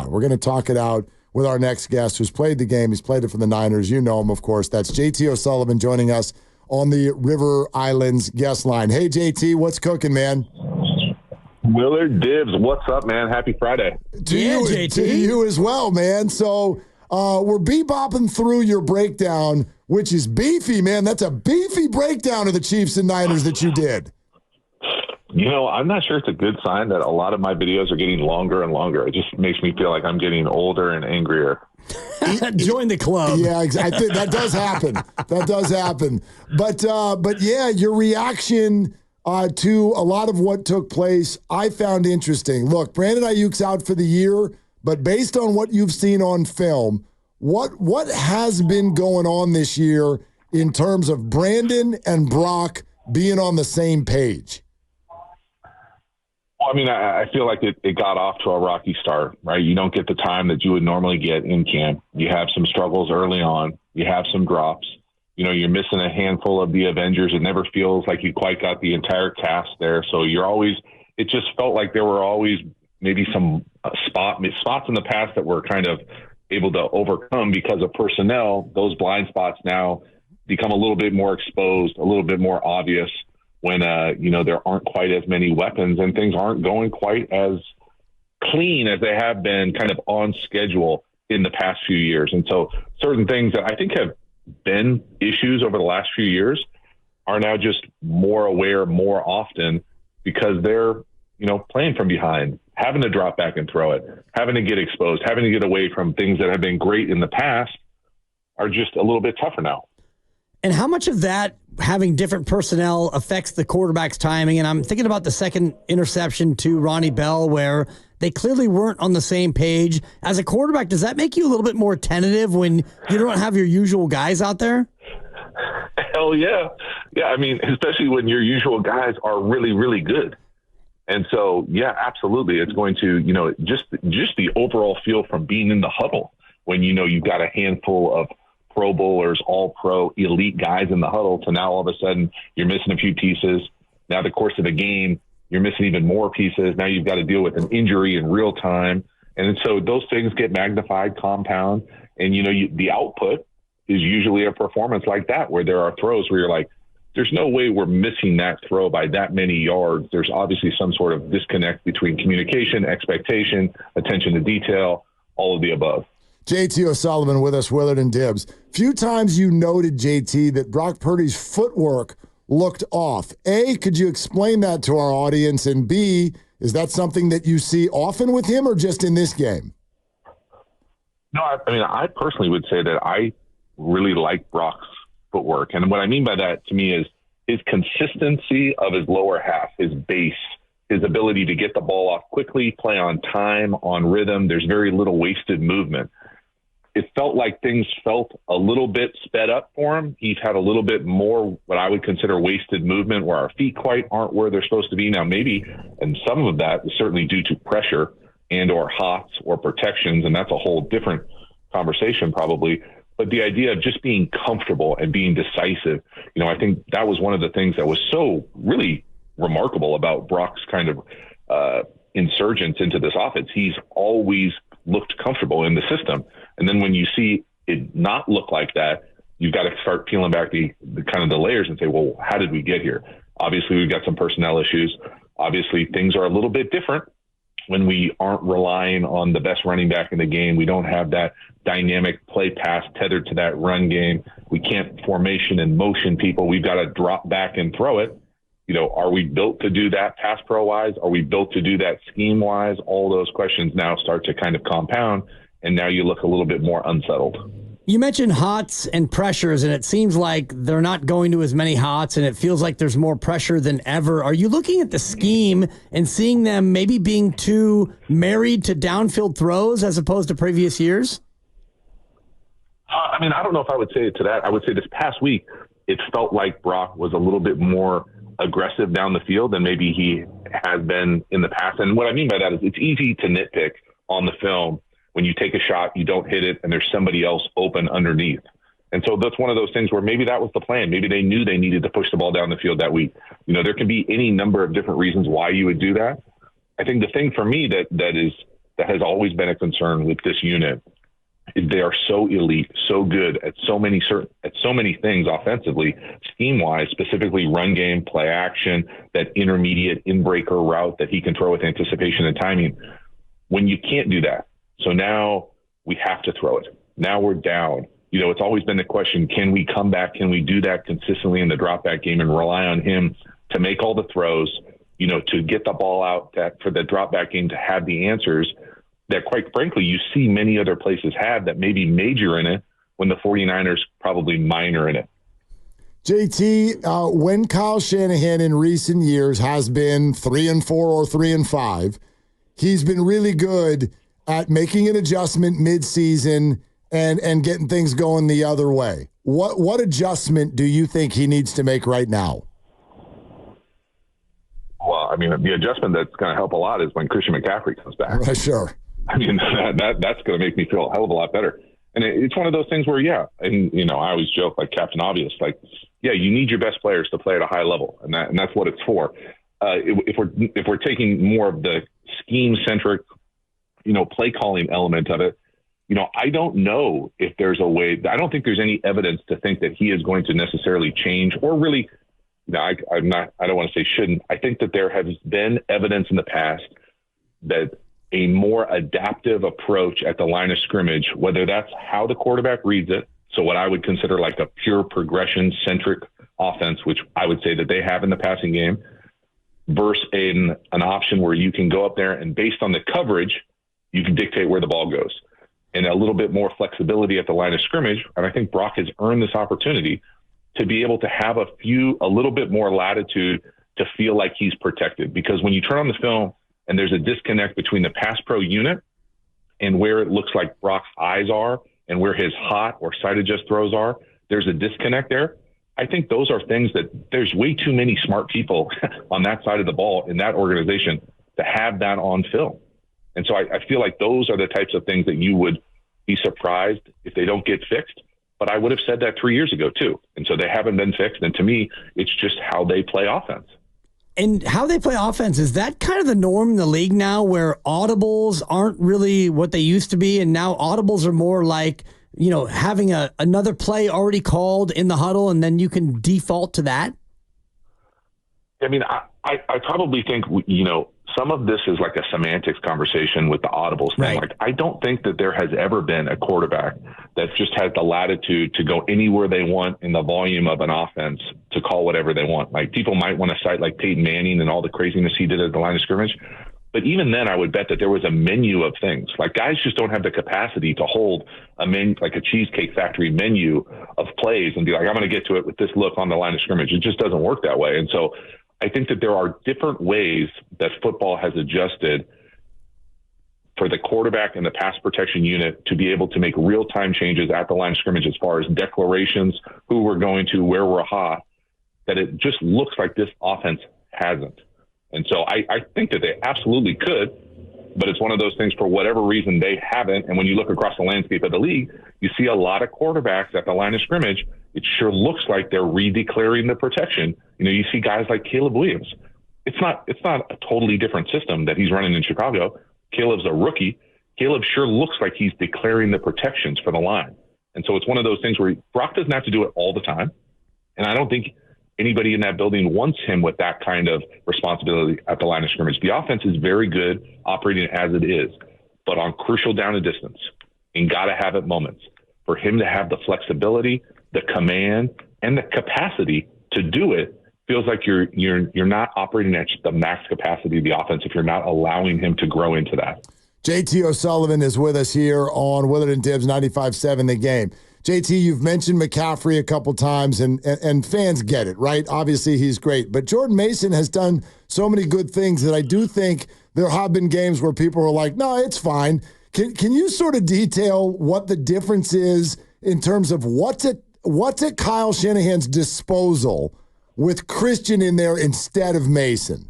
We're going to talk it out with our next guest who's played the game. He's played it for the Niners. You know him, of course. That's JT O'Sullivan joining us on the River Islands guest line. Hey, JT, what's cooking, man? Willard, Dibs, what's up, man? Happy Friday. To you as well, man. So we're bebopping through your breakdown, which is beefy, man. That's a beefy breakdown of the Chiefs and Niners that you did. You know, I'm not sure it's a good sign that a lot of my videos are getting longer and longer. It just makes me feel like I'm getting older and angrier. Join the club. Yeah, exactly. That does happen. That does happen. But yeah, your reaction to a lot of what took place, I found interesting. Look, Brandon Ayuk's out for the year, but based on what you've seen on film, what has been going on this year in terms of Brandon and Brock being on the same page? Well, I mean, I feel like it got off to a rocky start, right? You don't get the time that you would normally get in camp. You have some struggles early on. You have some drops. You know, you're missing a handful of the Avengers. It never feels like you quite got the entire cast there. So it just felt like there were always maybe some spots in the past that were kind of able to overcome because of personnel. Those blind spots now become a little bit more exposed, a little bit more obvious when, there aren't quite as many weapons and things aren't going quite as clean as they have been kind of on schedule in the past few years. And so certain things that I think have been issues over the last few years are now just more aware more often because they're, playing from behind, having to drop back and throw it, having to get exposed, having to get away from things that have been great in the past are just a little bit tougher now. And how much of that having different personnel affects the quarterback's timing? And I'm thinking about the second interception to Ronnie Bell where they clearly weren't on the same page. As a quarterback, does that make you a little bit more tentative when you don't have your usual guys out there? Hell yeah. Yeah, I mean, especially when your usual guys are really, really good. And so, yeah, absolutely. It's going to, just the overall feel from being in the huddle when you've got a handful of Pro Bowlers, all-pro, elite guys in the huddle to now all of a sudden you're missing a few pieces. Now the course of the game, you're missing even more pieces. Now you've got to deal with an injury in real time. And so those things get magnified, compound, and, the output is usually a performance like that where there are throws where you're like, there's no way we're missing that throw by that many yards. There's obviously some sort of disconnect between communication, expectation, attention to detail, all of the above. JT O'Sullivan with us, Willard and Dibs. Few times you noted, JT, that Brock Purdy's footwork looked off. A, could you explain that to our audience? And B, is that something that you see often with him or just in this game? No, I personally would say that I really like Brock's footwork. And what I mean by that to me is his consistency of his lower half, his base, his ability to get the ball off quickly, play on time, on rhythm. There's very little wasted movement. It felt like things felt a little bit sped up for him. He's had a little bit more what I would consider wasted movement where our feet quite aren't where they're supposed to be. Now, maybe, and some of that is certainly due to pressure and or hots or protections, and that's a whole different conversation probably. But the idea of just being comfortable and being decisive, I think that was one of the things that was so really remarkable about Brock's kind of insurgence into this offense. He's always looked comfortable in the system. And then when you see it not look like that, you've got to start peeling back the kind of the layers and say, well, how did we get here? Obviously, we've got some personnel issues. Obviously, things are a little bit different when we aren't relying on the best running back in the game. We don't have that dynamic play pass tethered to that run game. We can't formation and motion people. We've got to drop back and throw it. Are we built to do that pass pro wise? Are we built to do that scheme wise? All those questions now start to kind of compound, and now you look a little bit more unsettled. You mentioned hots and pressures, and it seems like they're not going to as many hots, and it feels like there's more pressure than ever. Are you looking at the scheme and seeing them maybe being too married to downfield throws as opposed to previous years? I don't know if I would say it to that. I would say this past week, it felt like Brock was a little bit more aggressive down the field than maybe he has been in the past. And what I mean by that is it's easy to nitpick on the film. When you take a shot, you don't hit it, and there's somebody else open underneath. And so that's one of those things where maybe that was the plan. Maybe they knew they needed to push the ball down the field that week. There can be any number of different reasons why you would do that. I think the thing for me that is that has always been a concern with this unit is they are so elite, so good at so many things offensively, scheme-wise, specifically run game, play action, that intermediate in-breaker route that he can throw with anticipation and timing. When you can't do that, so now we have to throw it. Now we're down. It's always been the question, can we come back? Can we do that consistently in the drop back game and rely on him to make all the throws, to get the ball out, that for the drop back game to have the answers that, quite frankly, you see many other places have that maybe major in it when the 49ers probably minor in it. JT, when Kyle Shanahan in recent years has been 3-4 or 3-5, he's been really good at making an adjustment midseason and getting things going the other way. What adjustment do you think he needs to make right now? Well, I mean, the adjustment that's going to help a lot is when Christian McCaffrey comes back. Sure. I mean, that's going to make me feel a hell of a lot better. And it's one of those things where, and I always joke like Captain Obvious, you need your best players to play at a high level, and that's what it's for. If we're taking more of the scheme-centric, play calling element of it, I don't know if there's a way. I don't think there's any evidence to think that he is going to necessarily change or really. I don't want to say shouldn't. I think that there has been evidence in the past that a more adaptive approach at the line of scrimmage, whether that's how the quarterback reads it, so what I would consider like a pure progression-centric offense, which I would say that they have in the passing game, versus an option where you can go up there and based on the coverage, you can dictate where the ball goes. And a little bit more flexibility at the line of scrimmage. And I think Brock has earned this opportunity to be able to have a little bit more latitude to feel like he's protected. Because when you turn on the film and there's a disconnect between the pass pro unit and where it looks like Brock's eyes are and where his hot or side adjust throws are, there's a disconnect there. I think those are things that there's way too many smart people on that side of the ball in that organization to have that on film. And so I feel like those are the types of things that you would be surprised if they don't get fixed. But I would have said that 3 years ago, too. And so they haven't been fixed. And to me, it's just how they play offense. And how they play offense, is that kind of the norm in the league now where audibles aren't really what they used to be? And now audibles are more like, having another play already called in the huddle and then you can default to that? I mean, I probably think, some of this is like a semantics conversation with the audibles thing. Right. Like, I don't think that there has ever been a quarterback that just has the latitude to go anywhere they want in the volume of an offense to call whatever they want. Like, people might want to cite like Peyton Manning and all the craziness he did at the line of scrimmage. But even then, I would bet that there was a menu of things. Like, guys just don't have the capacity to hold a menu, like a Cheesecake Factory menu of plays and be like, I'm going to get to it with this look on the line of scrimmage. It just doesn't work that way. And so I think that there are different ways that football has adjusted for the quarterback and the pass protection unit to be able to make real-time changes at the line of scrimmage as far as declarations, who we're going to, where we're hot, that it just looks like this offense hasn't. And so I think that they absolutely could, but it's one of those things for whatever reason they haven't. And when you look across the landscape of the league, you see a lot of quarterbacks at the line of scrimmage. It sure looks like they're redeclaring the protection. You see guys like Caleb Williams. It's not a totally different system that he's running in Chicago. Caleb's a rookie. Caleb sure looks like he's declaring the protections for the line. And so it's one of those things where Brock doesn't have to do it all the time. And I don't think anybody in that building wants him with that kind of responsibility at the line of scrimmage. The offense is very good operating as it is, but on crucial down and distance, and got to have it moments for him to have the flexibility, the command, and the capacity to do it. Feels like you're not operating at the max capacity of the offense if you're not allowing him to grow into that. JT O'Sullivan is with us here on Willard and Dibs 95.7 The Game. JT, you've mentioned McCaffrey a couple times, and fans get it, right? Obviously, he's great. But Jordan Mason has done so many good things that I do think there have been games where people are like, no, it's fine. Can you sort of detail what the difference is in terms of what's at Kyle Shanahan's disposal with Christian in there instead of Mason?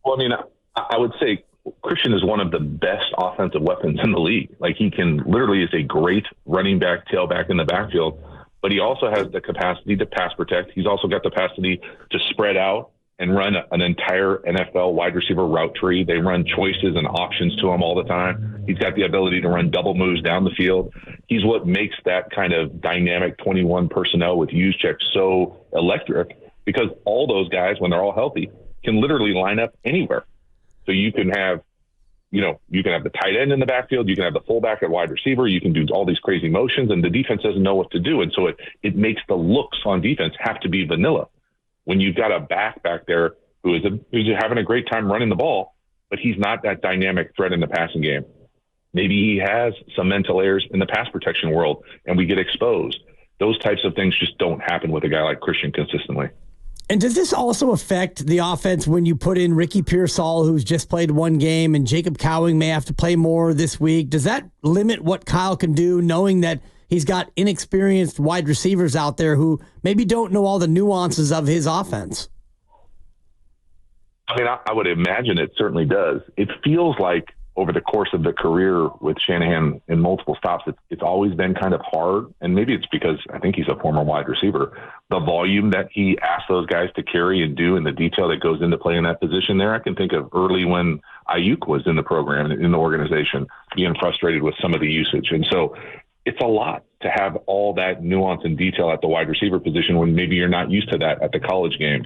Well, I mean, I would say Christian is one of the best offensive weapons in the league. Like, he literally is a great running back, tailback in the backfield, but he also has the capacity to pass protect. He's also got the capacity to spread out and run an entire NFL wide receiver route tree. They run choices and options to him all the time. He's got the ability to run double moves down the field. He's what makes that kind of dynamic 21 personnel with Juszczyk so electric, because all those guys, when they're all healthy, can literally line up anywhere. So you can have, you can have the tight end in the backfield, you can have the fullback at wide receiver, you can do all these crazy motions, and the defense doesn't know what to do. And so it makes the looks on defense have to be vanilla. When you've got a back there who's having a great time running the ball, but he's not that dynamic threat in the passing game. Maybe he has some mental errors in the pass protection world, and we get exposed. Those types of things just don't happen with a guy like Christian consistently. And does this also affect the offense when you put in Ricky Pearsall, who's just played one game, and Jacob Cowing may have to play more this week? Does that limit what Kyle can do, knowing that he's got inexperienced wide receivers out there who maybe don't know all the nuances of his offense? I mean, I would imagine it certainly does. It feels like over the course of the career with Shanahan in multiple stops, it's always been kind of hard. And maybe it's because I think he's a former wide receiver. The volume that he asks those guys to carry and do, and the detail that goes into playing that position there. I can think of early when Ayuk was in the program, in the organization, being frustrated with some of the usage. And so it's a lot to have all that nuance and detail at the wide receiver position when maybe you're not used to that at the college game.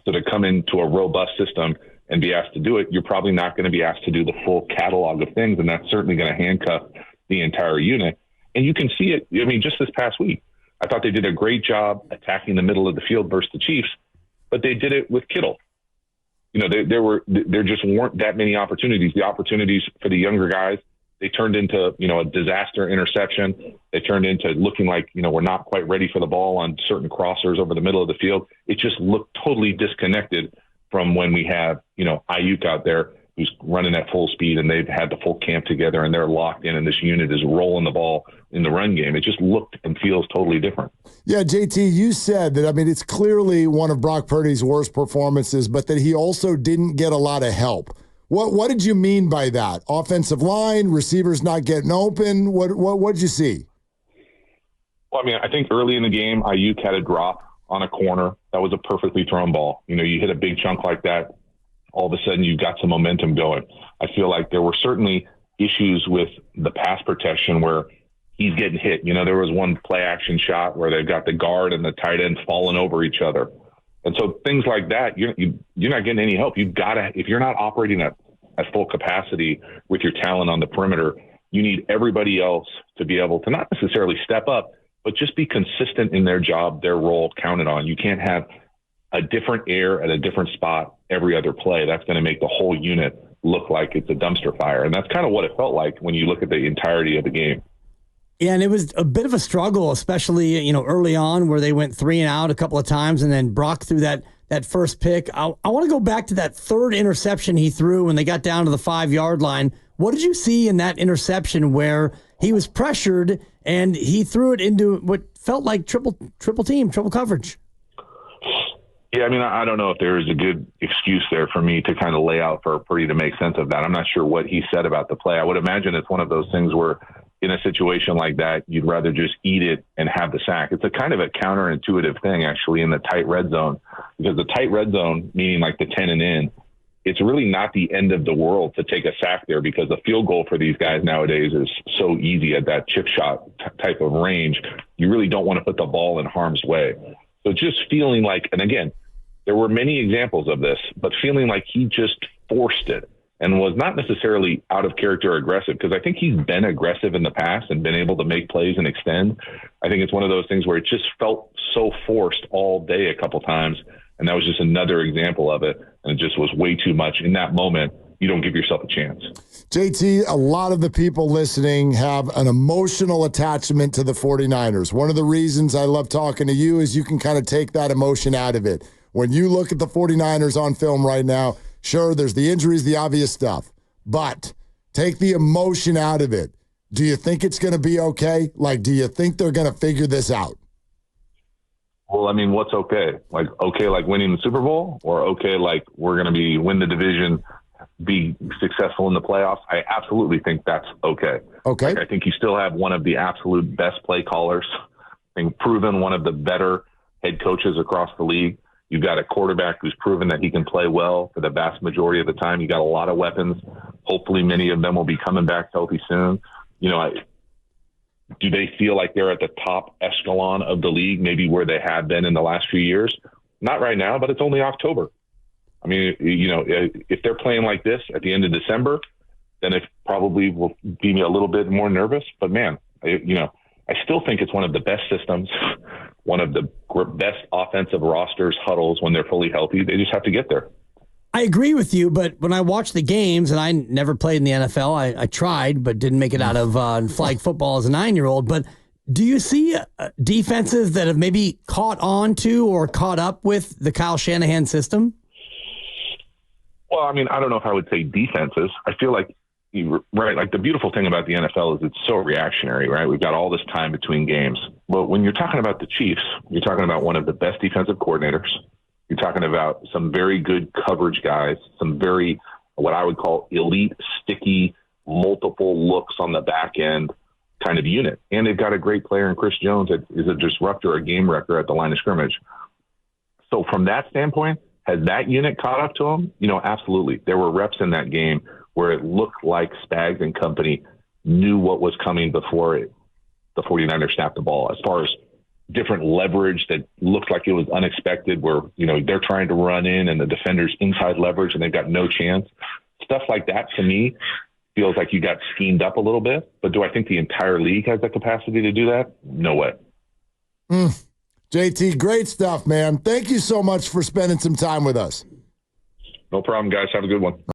So to come into a robust system and be asked to do it, you're probably not going to be asked to do the full catalog of things, and that's certainly going to handcuff the entire unit. And you can see it. I mean, just this past week, I thought they did a great job attacking the middle of the field versus the Chiefs, but they did it with Kittle. There just weren't that many opportunities. The opportunities for the younger guys, they turned into, a disaster interception. They turned into looking like, we're not quite ready for the ball on certain crossers over the middle of the field. It just looked totally disconnected from when we have, Ayuk out there who's running at full speed, and they've had the full camp together and they're locked in, and this unit is rolling the ball in the run game. It just looked and feels totally different. Yeah, JT, you said that, it's clearly one of Brock Purdy's worst performances, but that he also didn't get a lot of help. What did you mean by that? Offensive line, receivers not getting open? What did you see? Well, I think early in the game, Ayuk had a drop on a corner. That was a perfectly thrown ball. You hit a big chunk like that, all of a sudden you've got some momentum going. I feel like there were certainly issues with the pass protection where he's getting hit. There was one play action shot where they've got the guard and the tight end falling over each other. And so things like that, you're not getting any help. You've got to, if you're not operating at full capacity with your talent on the perimeter, you need everybody else to be able to not necessarily step up, but just be consistent in their job, their role, counted on. You can't have a different air at a different spot every other play. That's going to make the whole unit look like it's a dumpster fire. And that's kind of what it felt like when you look at the entirety of the game. Yeah, and it was a bit of a struggle, especially, early on where they went 3 and out a couple of times, and then Brock threw that first pick. I want to go back to that third interception he threw when they got down to the 5-yard line. What did you see in that interception where he was pressured and he threw it into what felt like triple coverage? Yeah, I don't know if there is a good excuse there for me to kind of lay out for Purdy to make sense of that. I'm not sure what he said about the play. I would imagine it's one of those things where in a situation like that, you'd rather just eat it and have the sack. It's a kind of a counterintuitive thing, actually, in the tight red zone, because the tight red zone, meaning like the 10 and in, it's really not the end of the world to take a sack there, because the field goal for these guys nowadays is so easy at that chip shot type of range. You really don't want to put the ball in harm's way. So just feeling like, and again, there were many examples of this, but feeling like he just forced it and was not necessarily out of character or aggressive, because I think he's been aggressive in the past and been able to make plays and extend. I think it's one of those things where it just felt so forced all day a couple times, and that was just another example of it, and it just was way too much. In that moment, you don't give yourself a chance. JT, a lot of the people listening have an emotional attachment to the 49ers. One of the reasons I love talking to you is you can kind of take that emotion out of it. When you look at the 49ers on film right now, sure, there's the injuries, the obvious stuff, but take the emotion out of it. Do you think it's going to be okay? Do you think they're going to figure this out? Well, what's okay? Okay, like winning the Super Bowl, or okay, like we're going to win the division, be successful in the playoffs? I absolutely think that's okay. Okay. I think you still have one of the absolute best play callers, I think proven one of the better head coaches across the league. You've got a quarterback who's proven that he can play well for the vast majority of the time. You got a lot of weapons. Hopefully many of them will be coming back healthy soon. Do they feel like they're at the top echelon of the league, maybe where they have been in the last few years? Not right now, but it's only October. I mean, if they're playing like this at the end of December, then it probably will be me a little bit more nervous. But man, I still think it's one of the best systems, one of the best offensive rosters, huddles when they're fully healthy. They just have to get there. I agree with you, but when I watch the games, and I never played in the NFL, I tried, but didn't make it out of flag football as a 9-year-old. But do you see defenses that have maybe caught on to or caught up with the Kyle Shanahan system? Well, I mean, I don't know if I would say defenses. I feel like, right, like the beautiful thing about the NFL is it's so reactionary, right? We've got all this time between games. But when you're talking about the Chiefs, you're talking about one of the best defensive coordinators. You're talking about some very good coverage guys, some very, what I would call elite, sticky, multiple looks on the back end kind of unit. And they've got a great player in Chris Jones that is a disruptor, a game wrecker at the line of scrimmage. So from that standpoint, has that unit caught up to them? Absolutely. There were reps in that game where it looked like Spags and company knew what was coming before the 49ers snapped the ball, as far as different leverage that looked like it was unexpected, where, they're trying to run in and the defender's inside leverage and they've got no chance. Stuff like that, to me, feels like you got schemed up a little bit. But do I think the entire league has the capacity to do that? No way. JT, great stuff, man. Thank you so much for spending some time with us. No problem, guys. Have a good one.